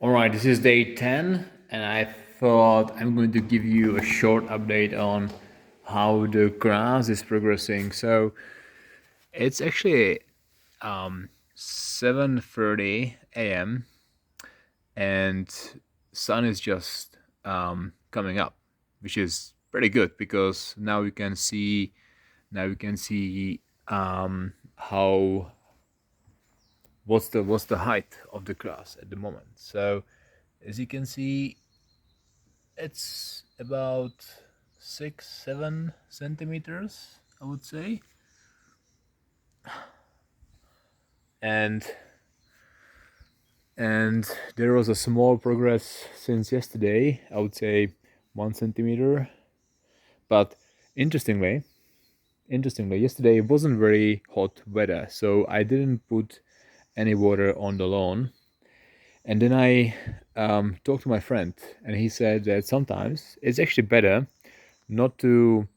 All right, this is day 10, and I thought I'm going to give you a short update on how the grass is progressing. So it's actually 7:30 a.m. and sun is just coming up, which is pretty good because now we can see how what's the height of the grass at the moment. So as you can see, it's about 6-7 centimeters, I would say. And and there was a small progress since yesterday, I would say 1 centimeter. But interestingly, yesterday it wasn't very hot weather, so I didn't put any water on the lawn. And then I talked to my friend, and he said that sometimes it's actually better not to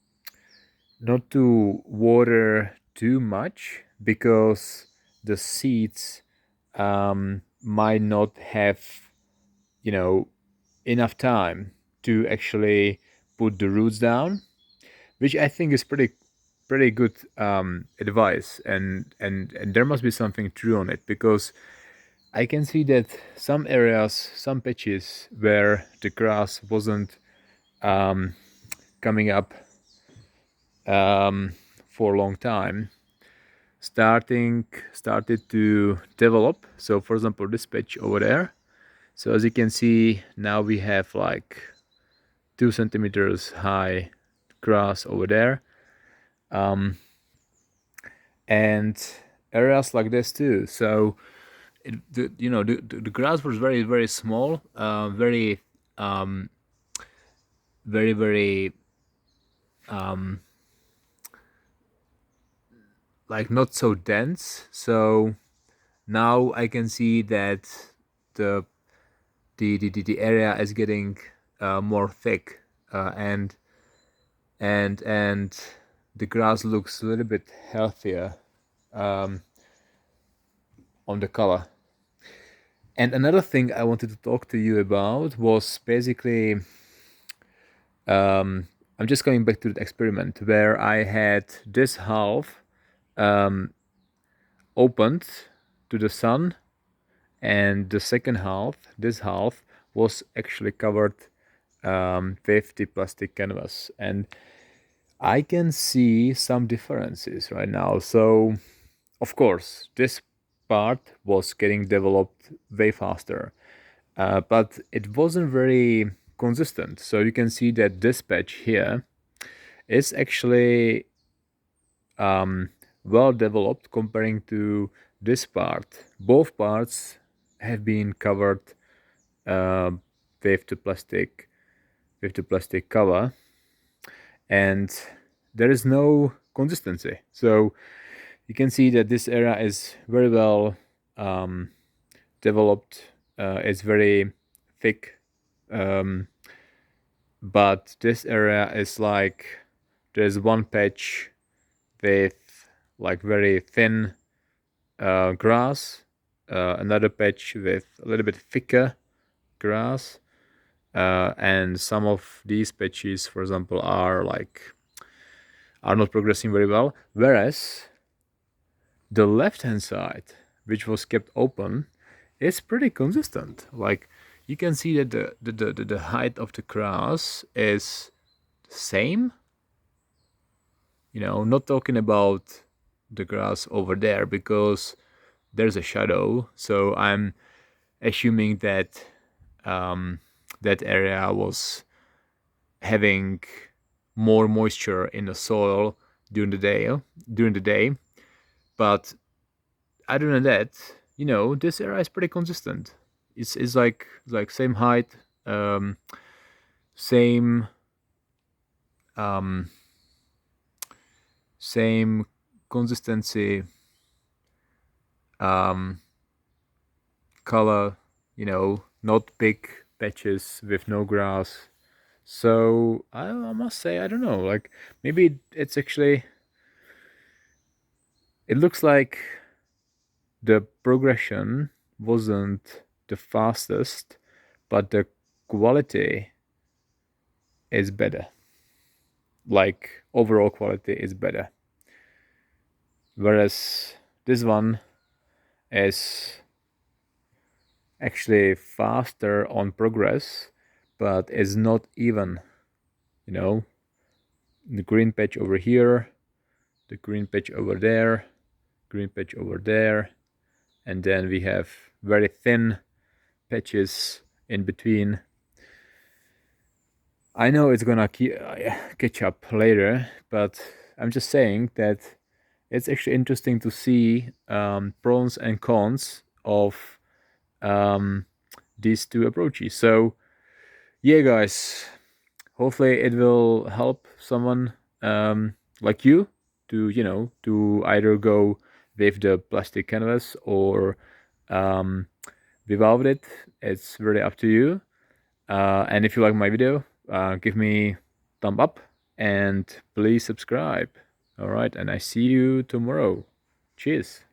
water too much because the seeds might not have, you know, enough time to actually put the roots down, which I think is pretty good advice, and there must be something true on it because I can see that some areas, some patches where the grass wasn't coming up for a long time started to develop. So for example, this patch over there. So as you can see, now we have like 2 centimeters high grass over there, and areas like this too. So the grass was very small, very like not so dense. So now I can see that the the area is getting more thick, and the grass looks a little bit healthier on the color. And another thing I wanted to talk to you about was basically I'm just going back to the experiment where I had this half opened to the sun, and the second half, this half, was actually covered with the plastic canvas. And I can see some differences right now. So, of course, this part was getting developed way faster, but it wasn't very consistent. So you can see that this patch here is actually well developed comparing to this part. Both parts have been covered uh, with the plastic cover, and there is no consistency. So you can see that this area is very well developed. It's very thick, but this area is like there's one patch with like very thin grass, another patch with a little bit thicker grass, and some of these patches, for example, are not progressing very well. Whereas the left hand side, which was kept open, is pretty consistent. Like you can see that the height of the grass is the same. Not talking about the grass over there because there's a shadow. So I'm assuming that that area was having more moisture in the soil during the day. But other than that, this area is pretty consistent. It's like same height, same um, same consistency, um, color. Not big patches with no grass. So I must say, I don't know. Like maybe it's actually, it looks like the progression wasn't the fastest, but the quality is better. Like overall quality is better. Whereas this one is actually faster on progress, but is not even, you know, the green patch over here, the green patch over there, green patch over there, and then we have very thin patches in between. I know it's gonna catch up later, but I'm just saying that it's actually interesting to see pros and cons of these two approaches. So yeah, guys, hopefully it will help someone like you to, you know, to either go with the plastic canvas or without it. It's really up to you. And if you like my video, give me thumb up and please subscribe. All right, and I see you tomorrow. Cheers.